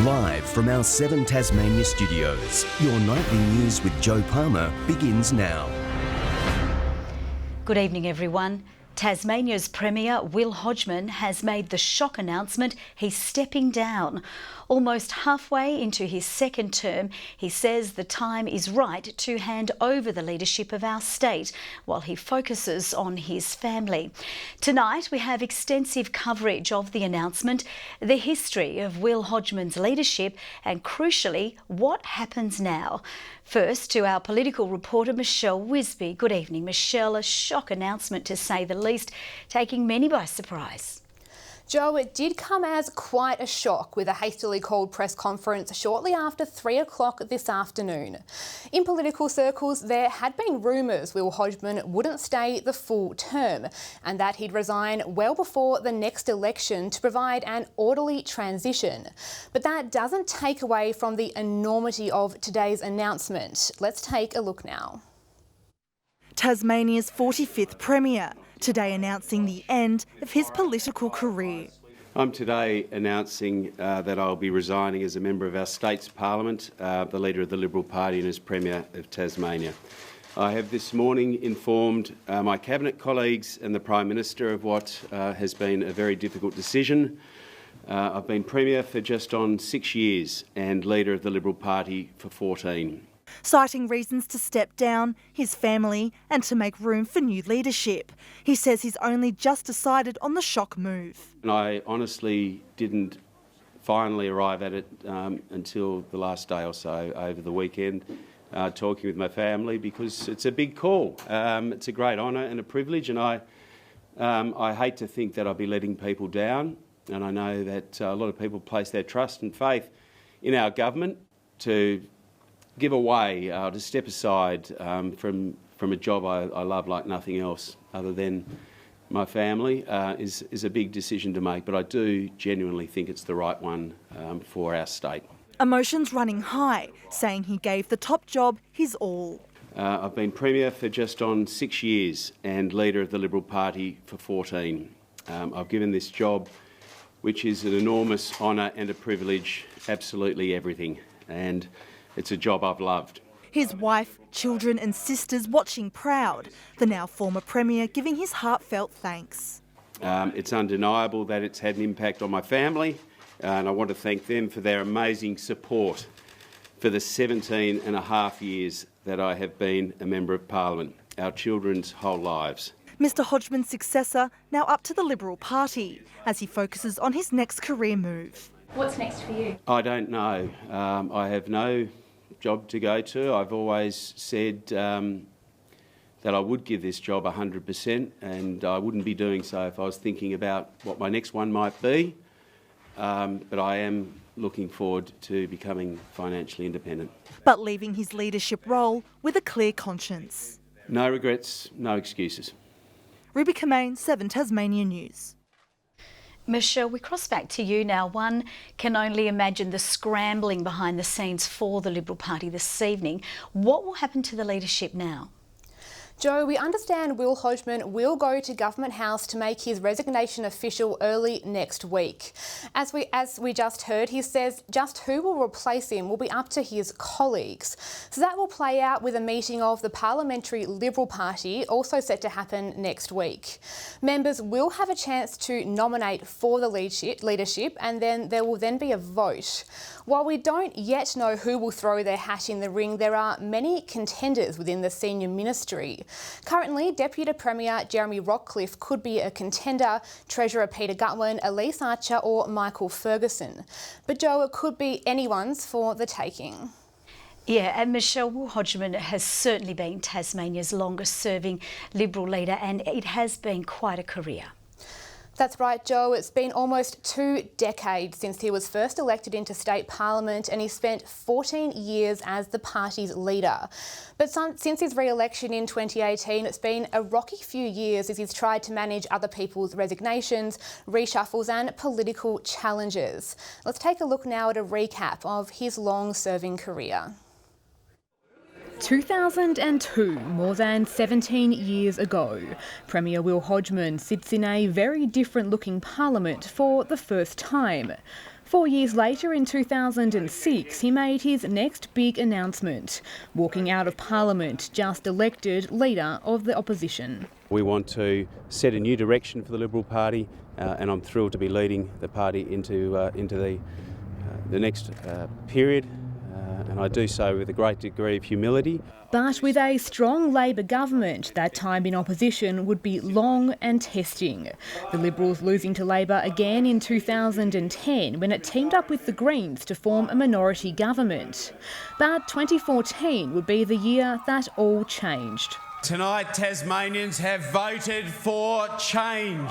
Live from our 7 Tasmania studios, your nightly news with Joe Palmer begins now. Good evening, everyone. Tasmania's Premier, Will Hodgman, has made the shock announcement he's stepping down. Almost halfway into his second term, he says the time is right to hand over the leadership of our state while he focuses on his family. Tonight, we have extensive coverage of the announcement, the history of Will Hodgman's leadership and, crucially, what happens now. First, to our political reporter, Michelle Wisby. Good evening, Michelle. A shock announcement, to say the least, taking many by surprise. Joe, it did come as quite a shock with a hastily called press conference shortly after 3 o'clock this afternoon. In political circles, there had been rumours Will Hodgman wouldn't stay the full term and that he'd resign well before the next election to provide an orderly transition. But that doesn't take away from the enormity of today's announcement. Let's take a look now. Tasmania's 45th Premier, today announcing the end of his political career. I'm today announcing that I'll be resigning as a member of our state's parliament, the leader of the Liberal Party and as Premier of Tasmania. I have this morning informed my Cabinet colleagues and the Prime Minister of what has been a very difficult decision. I've been Premier for just on 6 years and leader of the Liberal Party for 14. Citing reasons to step down, his family and to make room for new leadership. He says he's only just decided on the shock move. And I honestly didn't finally arrive at it until the last day or so over the weekend, talking with my family, because it's a big call. It's a great honour and a privilege, and I hate to think that I'll be letting people down, and I know that a lot of people place their trust and faith in our government to give away, to step aside from a job I love like nothing else other than my family is a big decision to make, but I do genuinely think it's the right one for our state. Emotions running high, saying he gave the top job his all. I've been Premier for just on 6 years and leader of the Liberal Party for 14. I've given this job, which is an enormous honour and a privilege, absolutely everything. And it's a job I've loved. His wife, children and sisters watching proud. The now former Premier giving his heartfelt thanks. It's undeniable that it's had an impact on my family, and I want to thank them for their amazing support for the 17 and a half years that I have been a Member of Parliament, our children's whole lives. Mr Hodgman's successor now up to the Liberal Party as he focuses on his next career move. What's next for you? I don't know. I have no job to go to. I've always said that I would give this job 100%, and I wouldn't be doing so if I was thinking about what my next one might be. But I am looking forward to becoming financially independent. But leaving his leadership role with a clear conscience. No regrets, no excuses. Ruby Kamain, 7 Tasmania News. Michelle, we cross back to you now. One can only imagine the scrambling behind the scenes for the Liberal Party this evening. What will happen to the leadership now? Joe, we understand Will Hodgman will go to Government House to make his resignation official early next week. As we just heard, he says just who will replace him will be up to his colleagues. So that will play out with a meeting of the Parliamentary Liberal Party also set to happen next week. Members will have a chance to nominate for the leadership, and then there will then be a vote. While we don't yet know who will throw their hat in the ring, there are many contenders within the senior ministry. Currently, Deputy Premier Jeremy Rockcliffe could be a contender, Treasurer Peter Gutwin, Elise Archer or Michael Ferguson. But Joe, it could be anyone's for the taking. Yeah, and Michelle, Will Hodgman has certainly been Tasmania's longest serving Liberal leader, and it has been quite a career. That's right, Joe. It's been almost 2 decades since he was first elected into state parliament, and he spent 14 years as the party's leader. But since his re-election in 2018, it's been a rocky few years as he's tried to manage other people's resignations, reshuffles and political challenges. Let's take a look now at a recap of his long-serving career. 2002, more than 17 years ago, Premier Will Hodgman sits in a very different looking parliament for the first time. 4 years later, in 2006, he made his next big announcement, walking out of Parliament, just elected leader of the opposition. We want to set a new direction for the Liberal Party, and I'm thrilled to be leading the party into the next period, and I do so with a great degree of humility. But with a strong Labor government, that time in opposition would be long and testing. The Liberals losing to Labor again in 2010 when it teamed up with the Greens to form a minority government. But 2014 would be the year that all changed. Tonight, Tasmanians have voted for change.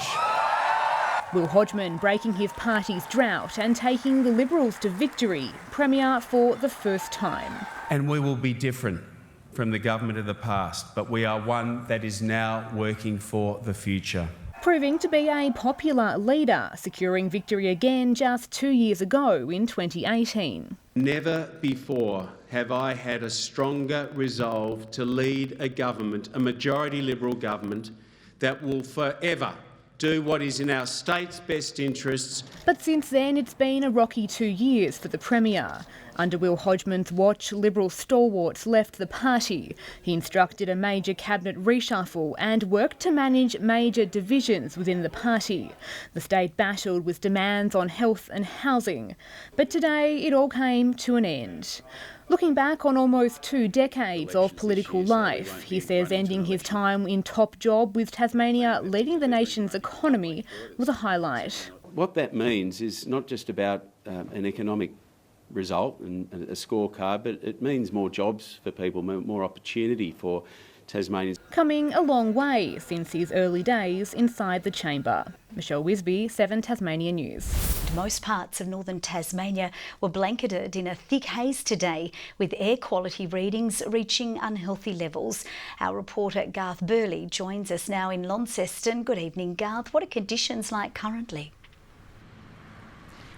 Will Hodgman breaking his party's drought and taking the Liberals to victory, Premier for the first time. And we will be different from the government of the past, but we are one that is now working for the future. Proving to be a popular leader, securing victory again just 2 years ago in 2018. Never before have I had a stronger resolve to lead a government, a majority Liberal government, that will forever do what is in our state's best interests. But since then, it's been a rocky 2 years for the Premier. Under Will Hodgman's watch, Liberal stalwarts left the party. He instructed a major cabinet reshuffle and worked to manage major divisions within the party. The state battled with demands on health and housing. But today, it all came to an end. Looking back on almost 2 decades of political life, he says ending his time in top job with Tasmania leading the nation's economy was a highlight. What that means is not just about an economic result and a scorecard, but it means more jobs for people, more opportunity for Tasmanians. Coming a long way since his early days inside the chamber. Michelle Wisby, 7 Tasmania News. Most parts of northern Tasmania were blanketed in a thick haze today, with air quality readings reaching unhealthy levels. Our reporter Garth Burley joins us now in Launceston. Good evening, Garth. What are conditions like currently?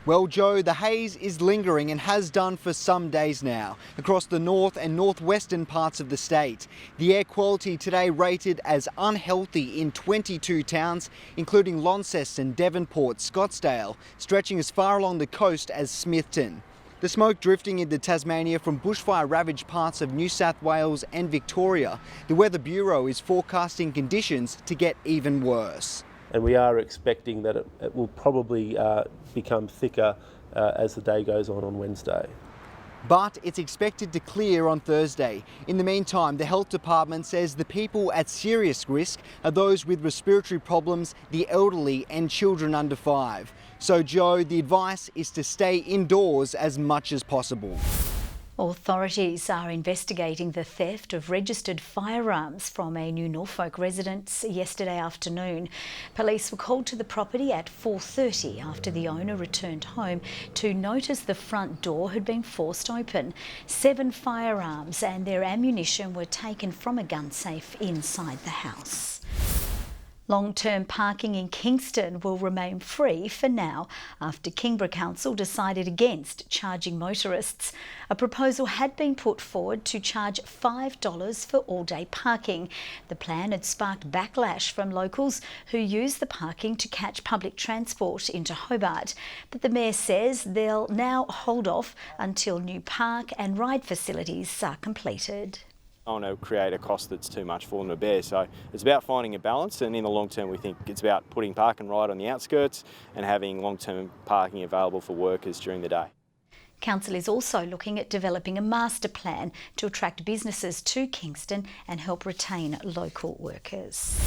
Well, Joe, the haze is lingering and has done for some days now across the north and northwestern parts of the state. The air quality today rated as unhealthy in 22 towns, including Launceston, Devonport, Scottsdale, stretching as far along the coast as Smithton. The smoke drifting into Tasmania from bushfire-ravaged parts of New South Wales and Victoria. The Weather Bureau is forecasting conditions to get even worse. And we are expecting that it will probably become thicker as the day goes on Wednesday. But it's expected to clear on Thursday. In the meantime, the Health Department says the people at serious risk are those with respiratory problems, the elderly and children under 5. So, Joe, the advice is to stay indoors as much as possible. Authorities are investigating the theft of registered firearms from a New Norfolk residence yesterday afternoon. Police were called to the property at 4:30 after the owner returned home to notice the front door had been forced open. 7 firearms and their ammunition were taken from a gun safe inside the house. Long-term parking in Kingston will remain free for now after Kingborough Council decided against charging motorists. A proposal had been put forward to charge $5 for all-day parking. The plan had sparked backlash from locals who use the parking to catch public transport into Hobart. But the Mayor says they'll now hold off until new park and ride facilities are completed. I want to create a cost that's too much for them to bear. So it's about finding a balance, and in the long term we think it's about putting park and ride on the outskirts and having long-term parking available for workers during the day. Council is also looking at developing a master plan to attract businesses to Kingston and help retain local workers.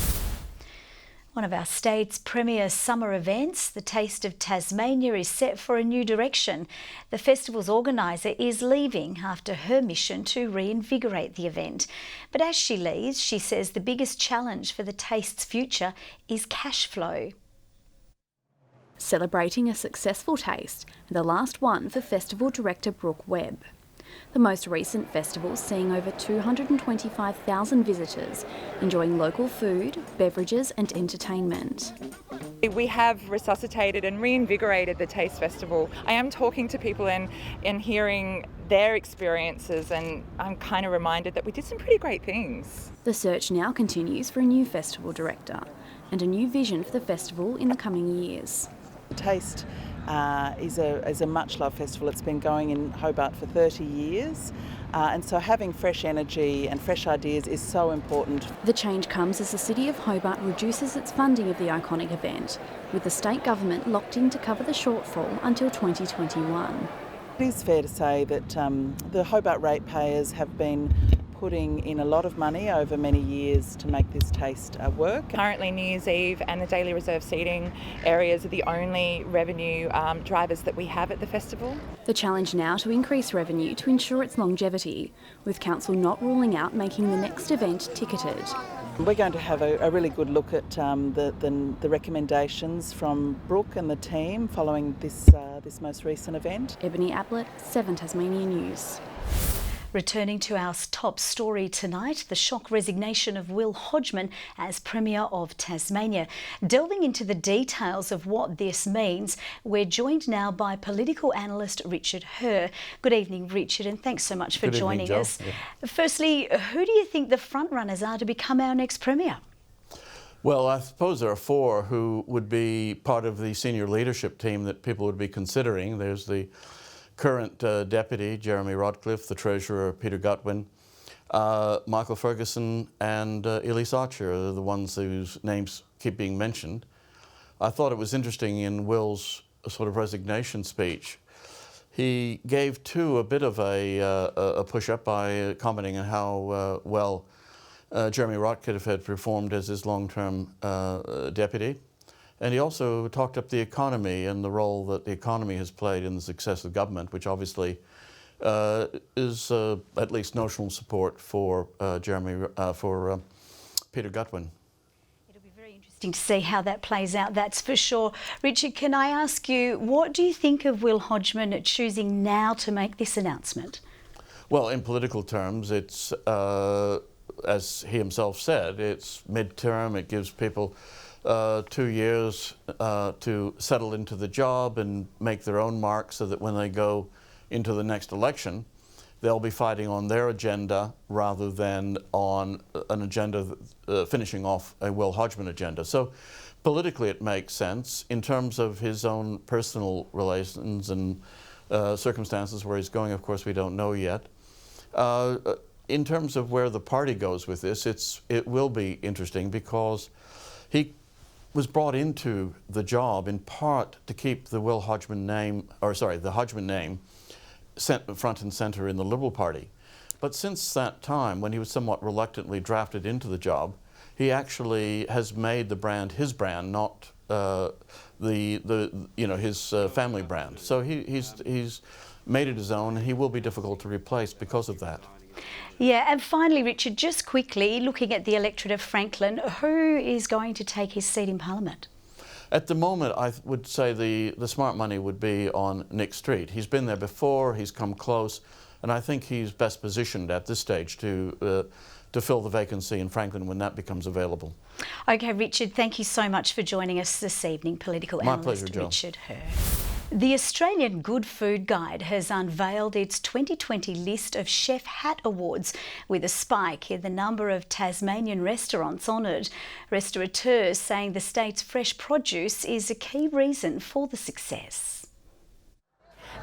One of our state's premier summer events, the Taste of Tasmania, is set for a new direction. The festival's organiser is leaving after her mission to reinvigorate the event. But as she leaves, she says the biggest challenge for the Taste's future is cash flow. Celebrating a successful taste, the last one for festival director Brooke Webb. The most recent festival seeing over 225,000 visitors enjoying local food, beverages and entertainment. We have resuscitated and reinvigorated the Taste Festival. I am talking to people and hearing their experiences, and I'm kind of reminded that we did some pretty great things. The search now continues for a new festival director and a new vision for the festival in the coming years. Taste is a much-loved festival. It's been going in Hobart for 30 years. And so having fresh energy and fresh ideas is so important. The change comes as the City of Hobart reduces its funding of the iconic event, with the state government locked in to cover the shortfall until 2021. It is fair to say that the Hobart ratepayers have been putting in a lot of money over many years to make this taste work. Currently, New Year's Eve and the daily reserve seating areas are the only revenue drivers that we have at the festival. The challenge now to increase revenue to ensure its longevity, with Council not ruling out making the next event ticketed. We're going to have a really good look at the recommendations from Brooke and the team following this most recent event. Ebony Ablett, 7 Tasmania News. Returning to our top story tonight, the shock resignation of Will Hodgman as Premier of Tasmania. Delving into the details of what this means, we're joined now by political analyst Richard Hur. Good evening, Richard, and thanks so much for joining us. Yeah. Firstly, who do you think the front runners are to become our next Premier? Well, I suppose there are 4 who would be part of the senior leadership team that people would be considering. There's the current Deputy, Jeremy Rodcliffe, the Treasurer, Peter Gutwin, Michael Ferguson and Elise Archer are the ones whose names keep being mentioned. I thought it was interesting in Will's sort of resignation speech. He gave a bit of a push-up by commenting on how well Jeremy Rodcliffe had performed as his long-term deputy. And he also talked up the economy and the role that the economy has played in the success of government, which obviously is at least notional support for Peter Gutwin. It'll be very interesting to see how that plays out, that's for sure. Richard, can I ask you, what do you think of Will Hodgman choosing now to make this announcement? Well, in political terms, it's, as he himself said, it's mid-term. It gives people 2 years to settle into the job and make their own mark so that when they go into the next election, they'll be fighting on their agenda rather than on an agenda finishing off a Will Hodgman agenda. So politically it makes sense. In terms of his own personal relations and circumstances where he's going, of course, we don't know yet. In terms of where the party goes with this, it will be interesting because he was brought into the job in part to keep the Hodgman name front and centre in the Liberal Party. But since that time, when he was somewhat reluctantly drafted into the job, he actually has made the brand his brand, not his family brand. So he's made it his own, and he will be difficult to replace because of that. Yeah, and finally, Richard, just quickly, looking at the electorate of Franklin, who is going to take his seat in Parliament? At the moment, I would say the smart money would be on Nick Street. He's been there before, he's come close, and I think he's best positioned at this stage to fill the vacancy in Franklin when that becomes available. Okay, Richard, thank you so much for joining us this evening, political analyst Richard Hur. The Australian Good Food Guide has unveiled its 2020 list of Chef Hat Awards, with a spike in the number of Tasmanian restaurants honoured. Restaurateurs saying the state's fresh produce is a key reason for the success.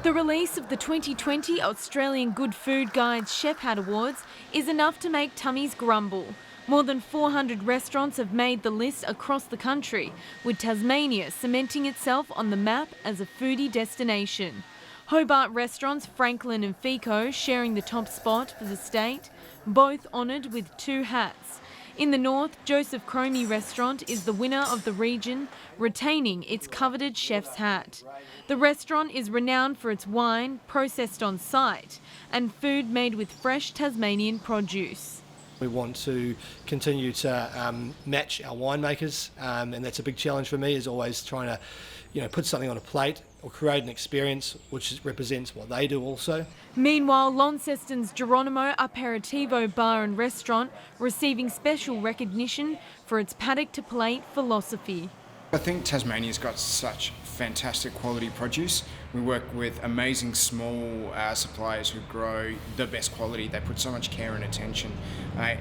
The release of the 2020 Australian Good Food Guide's Chef Hat Awards is enough to make tummies grumble. More than 400 restaurants have made the list across the country, with Tasmania cementing itself on the map as a foodie destination. Hobart restaurants Franklin and Fico sharing the top spot for the state, both honoured with 2 hats. In the north, Joseph Cromie restaurant is the winner of the region, retaining its coveted chef's hat. The restaurant is renowned for its wine, processed on site, and food made with fresh Tasmanian produce. We want to continue to match our winemakers, and that's a big challenge for me, is always trying to put something on a plate or create an experience which represents what they do also. Meanwhile, Launceston's Geronimo Aperitivo Bar and Restaurant receiving special recognition for its paddock to plate philosophy. I think Tasmania's got such fantastic quality produce. We work with amazing small suppliers who grow the best quality. They put so much care and attention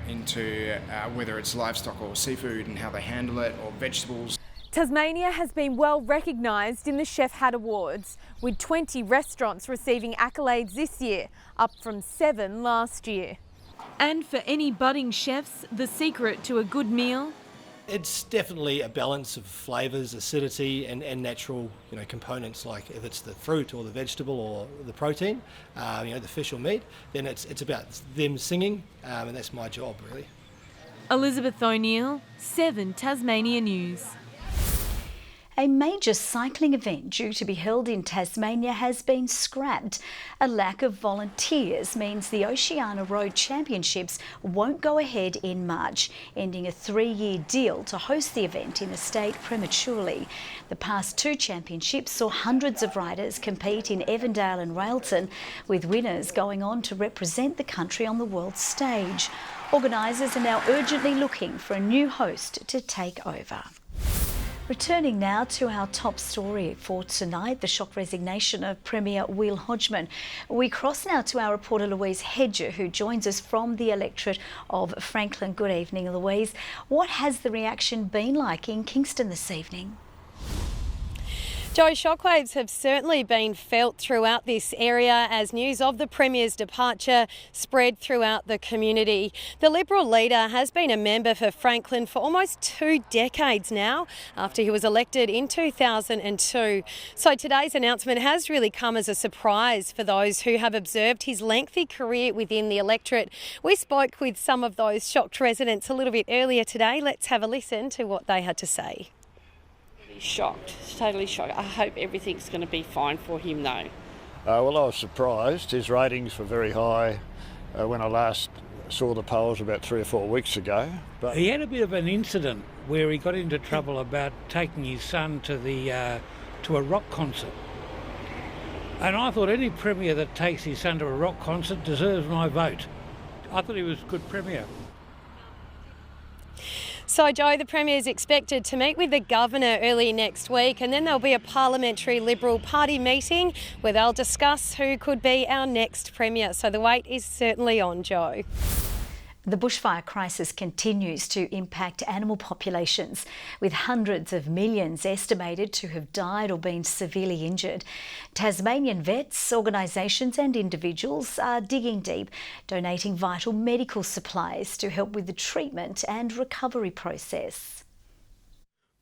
into whether it's livestock or seafood and how they handle it, or vegetables. Tasmania has been well recognised in the Chef Hat Awards, with 20 restaurants receiving accolades this year, up from 7 last year. And for any budding chefs, the secret to a good meal? It's definitely a balance of flavours, acidity and natural components, like if it's the fruit or the vegetable or the protein, the fish or meat, then it's about them singing, and that's my job really. Elizabeth O'Neill, 7 Tasmania News. A major cycling event due to be held in Tasmania has been scrapped. A lack of volunteers means the Oceania Road Championships won't go ahead in March, ending a 3-year deal to host the event in the state prematurely. The past 2 championships saw hundreds of riders compete in Evandale and Railton, with winners going on to represent the country on the world stage. Organisers are now urgently looking for a new host to take over. Returning now to our top story for tonight, the shock resignation of Premier Will Hodgman. We cross now to our reporter Louise Hedger, who joins us from the electorate of Franklin. Good evening, Louise. What has the reaction been like in Kingston this evening? Joe, shockwaves have certainly been felt throughout this area as news of the Premier's departure spread throughout the community. The Liberal leader has been a member for Franklin for almost 2 decades now, after he was elected in 2002. So today's announcement has really come as a surprise for those who have observed his lengthy career within the electorate. We spoke with some of those shocked residents a little bit earlier today. Let's have a listen to what they had to say. Shocked, totally shocked. I hope everything's going to be fine for him though. Well, I was surprised. His ratings were very high when I last saw the polls about 3 or 4 weeks ago. But he had a bit of an incident where he got into trouble about taking his son to a rock concert. And I thought any Premier that takes his son to a rock concert deserves my vote. I thought he was a good Premier. So, Joe, the Premier is expected to meet with the Governor early next week, and then there'll be a parliamentary Liberal Party meeting where they'll discuss who could be our next Premier. So the wait is certainly on, Joe. The bushfire crisis continues to impact animal populations, with hundreds of millions estimated to have died or been severely injured. Tasmanian vets, organisations and individuals are digging deep, donating vital medical supplies to help with the treatment and recovery process.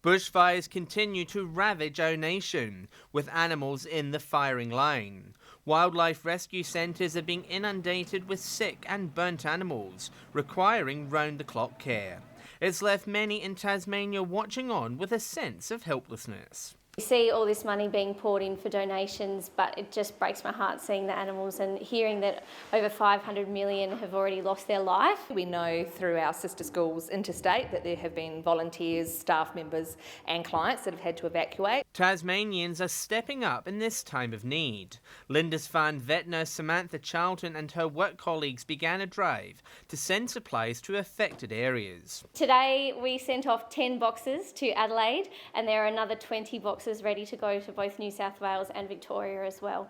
Bushfires continue to ravage our nation, with animals in the firing line. Wildlife rescue centres are being inundated with sick and burnt animals, requiring round-the-clock care. It's left many in Tasmania watching on with a sense of helplessness. We see all this money being poured in for donations, but it just breaks my heart seeing the animals and hearing that over 500 million have already lost their life. We know through our sister schools interstate that there have been volunteers, staff members and clients that have had to evacuate. Tasmanians are stepping up in this time of need. Lindisfarne vet nurse Samantha Charlton and her work colleagues began a drive to send supplies to affected areas. Today we sent off 10 boxes to Adelaide, and there are another 20 boxes ready to go to both New South Wales and Victoria as well.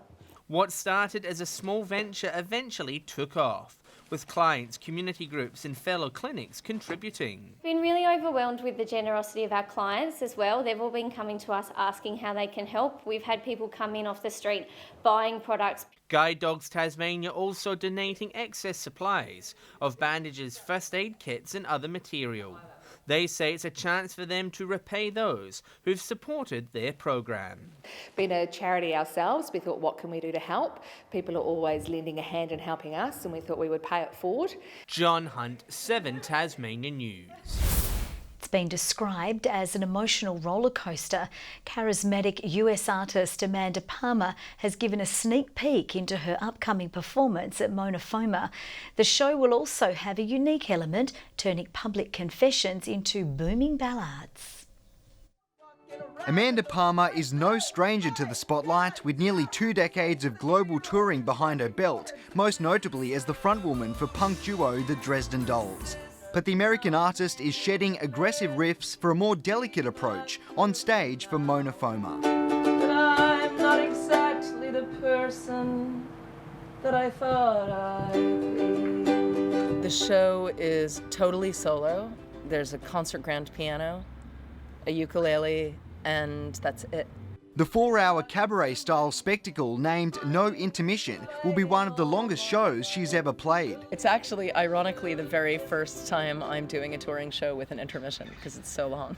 What started as a small venture eventually took off, with clients, community groups and fellow clinics contributing. We've been really overwhelmed with the generosity of our clients as well. They've all been coming to us asking how they can help. We've had people come in off the street buying products. Guide Dogs Tasmania also donating excess supplies of bandages, first aid kits and other material. They say it's a chance for them to repay those who've supported their program. Being a charity ourselves, we thought, what can we do to help? People are always lending a hand and helping us, and we thought we would pay it forward. John Hunt, 7 Tasmania News. It's been described as an emotional roller coaster. Charismatic US artist Amanda Palmer has given a sneak peek into her upcoming performance at Foma. The show will also have a unique element, turning public confessions into booming ballads. Amanda Palmer is no stranger to the spotlight, with nearly 2 decades of global touring behind her belt, most notably as the frontwoman for punk duo the Dresden Dolls. But the American artist is shedding aggressive riffs for a more delicate approach on stage for Foma. But I'm not exactly the person that I thought I'd be. The show is totally solo. There's a concert grand piano. a ukulele, and that's it. The 4-hour cabaret-style spectacle named No Intermission will be one of the longest shows she's ever played. It's actually, ironically, the very first time I'm doing a touring show with an intermission because it's so long.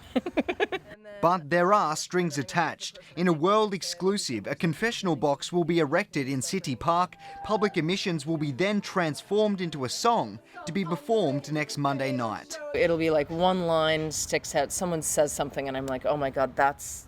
But there are strings attached. In a world exclusive, a confessional box will be erected in City Park. Public admissions will be then transformed into a song to be performed next Monday night. It'll be like one line sticks out, someone says something and I'm like, oh my God, that's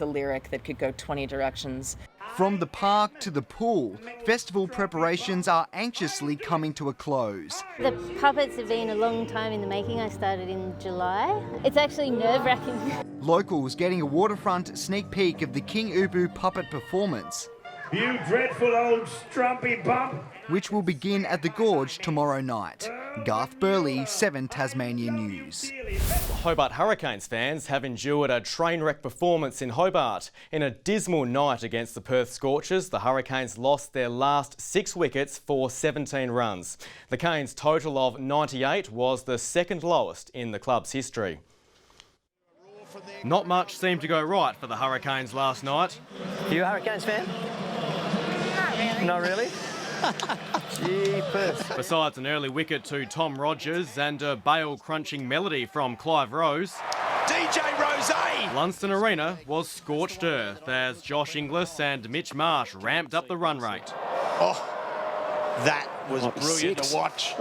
a lyric that could go 20 directions. From the park to the pool, festival preparations are anxiously coming to a close. The puppets have been a long time in the making. I started in July. It's actually nerve-wracking. Locals getting a waterfront sneak peek of the King Ubu puppet performance. You dreadful old strumpy bum! Which will begin at the Gorge tomorrow night. Garth Burley, 7 Tasmania News. Hobart Hurricanes fans have endured a train wreck performance in Hobart. In a dismal night against the Perth Scorchers, the Hurricanes lost their last 6 wickets for 17 runs. The Canes' total of 98 was the second lowest in the club's history. Not much seemed to go right for the Hurricanes last night. Are you a Hurricanes fan? Not really. Jeepers. Besides an early wicket to Tom Rogers and a bail-crunching melody from Clive Rose, DJ Rose! Lunston Arena was scorched earth as Josh Inglis and Mitch Marsh ramped up the run rate. Oh, that was brilliant to watch.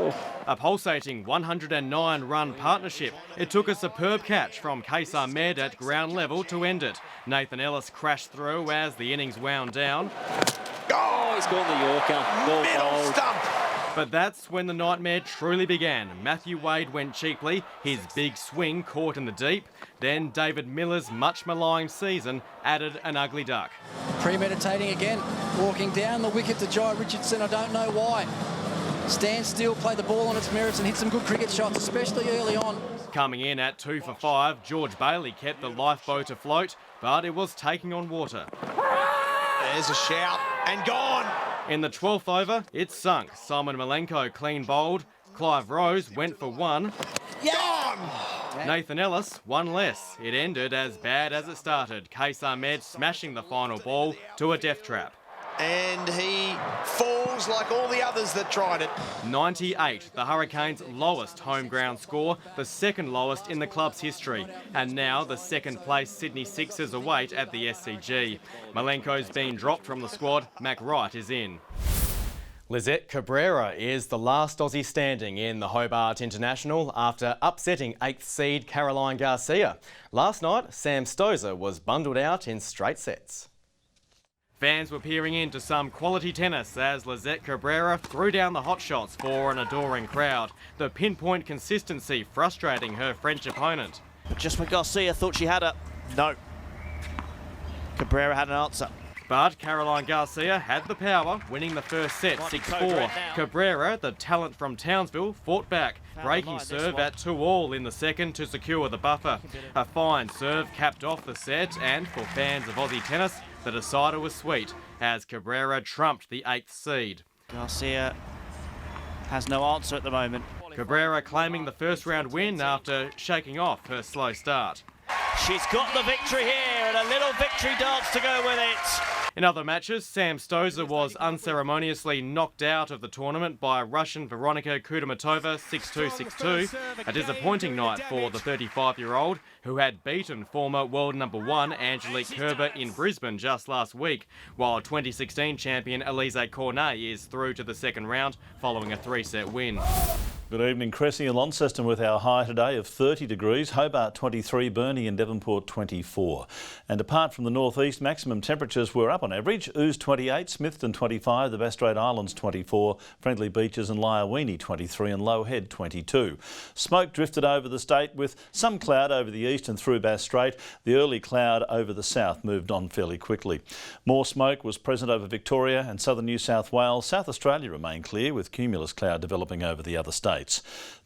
A pulsating 109-run partnership. It took a superb catch from Case Ahmed at ground level to end it. Nathan Ellis crashed through as the innings wound down. Oh, he's gone the Yorker. Middle stump. But that's when the nightmare truly began. Matthew Wade went cheaply, his big swing caught in the deep. Then David Miller's much-maligned season added an ugly duck. Premeditating again, walking down the wicket to Jai Richardson, I don't know why. Stand still, play the ball on its merits and hit some good cricket shots, especially early on. Coming in at 2 for 5, George Bailey kept the lifeboat afloat, but it was taking on water. There's a shout and gone. In the 12th over, it sunk. Simon Malenko clean bowled. Clive Rose went for 1. Gone! Nathan Ellis, 1 less. It ended as bad as it started. Case Ahmed smashing the final ball to a death trap. And he falls like all the others that tried it. 98, the Hurricanes' lowest home ground score, the second lowest in the club's history. And now the second place Sydney Sixers await at the SCG. Malenko's been dropped from the squad, Mac Wright is in. Lizette Cabrera is the last Aussie standing in the Hobart International after upsetting 8th seed Caroline Garcia. Last night, Sam Stosur was bundled out in straight sets. Fans were peering into some quality tennis as Lizette Cabrera threw down the hot shots for an adoring crowd. The pinpoint consistency frustrating her French opponent. Just when Garcia thought she had her, no. Cabrera had an answer. But Caroline Garcia had the power, winning the first set 6-4. Cabrera, the talent from Townsville, fought back, breaking serve at 2-all in the second to secure the buffer. A fine serve capped off the set, and for fans of Aussie tennis, the decider was sweet, as Cabrera trumped the 8th seed. Garcia has no answer at the moment. Cabrera claiming the first round win after shaking off her slow start. She's got the victory here and a little victory dance to go with it. In other matches, Sam Stosur was unceremoniously knocked out of the tournament by Russian Veronika Kudermetova 6-2, 6-2. A disappointing night for the 35-year-old, who had beaten former world number 1 Angelique Kerber in Brisbane just last week, while 2016 champion Elise Cornet is through to the second round following a 3-set win. Good evening, Cressy and Launceston with our high today of 30 degrees, Hobart 23, Burnie and Devonport 24. And apart from the northeast, maximum temperatures were up on average. Ouse 28, Smithton 25, the Bass Strait Islands 24, Friendly Beaches and Lyowini 23 and Low Head 22. Smoke drifted over the state with some cloud over the east and through Bass Strait. The early cloud over the south moved on fairly quickly. More smoke was present over Victoria and southern New South Wales. South Australia remained clear with cumulus cloud developing over the other states.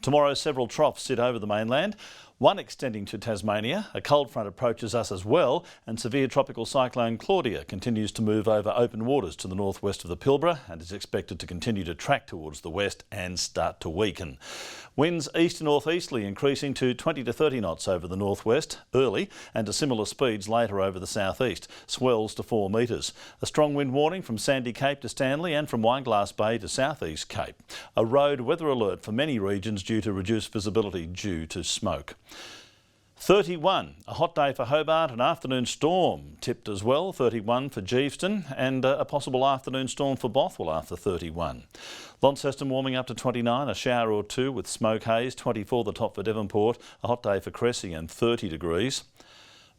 Tomorrow, several troughs sit over the mainland. One extending to Tasmania. A cold front approaches us as well, and severe tropical cyclone Claudia continues to move over open waters to the northwest of the Pilbara and is expected to continue to track towards the west and start to weaken. Winds east to northeasterly increasing to 20 to 30 knots over the northwest early and to similar speeds later over the southeast. Swells to 4 metres. A strong wind warning from Sandy Cape to Stanley and from Wineglass Bay to southeast Cape. A road weather alert for many regions due to reduced visibility due to smoke. 31, a hot day for Hobart, an afternoon storm tipped as well, 31 for Kingston, and a possible afternoon storm for Bothwell after 31. Launceston warming up to 29, a shower or two with smoke haze, 24 the top for Devonport, a hot day for Cressy and 30 degrees.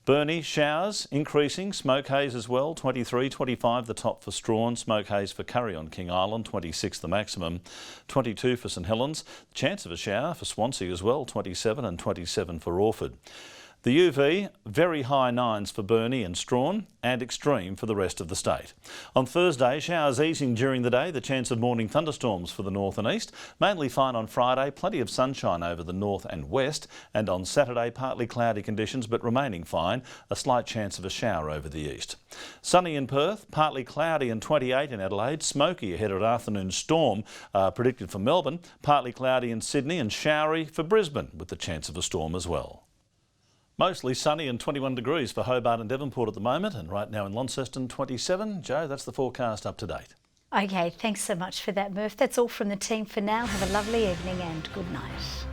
Burnie, showers increasing, smoke haze as well, 23, 25 the top for Strawn, smoke haze for Curry on King Island, 26 the maximum, 22 for St Helens, chance of a shower for Swansea as well, 27 and 27 for Orford. The UV, very high 9s for Burnie and Strawn and extreme for the rest of the state. On Thursday, showers easing during the day, the chance of morning thunderstorms for the north and east. Mainly fine on Friday, plenty of sunshine over the north and west. And on Saturday, partly cloudy conditions but remaining fine, a slight chance of a shower over the east. Sunny in Perth, partly cloudy and 28 in Adelaide. Smoky ahead of an afternoon storm predicted for Melbourne. Partly cloudy in Sydney and showery for Brisbane with the chance of a storm as well. Mostly sunny and 21 degrees for Hobart and Devonport at the moment, and right now in Launceston 27. Joe, that's the forecast up to date. Okay, thanks so much for that, Murph. That's all from the team for now. Have a lovely evening and good night.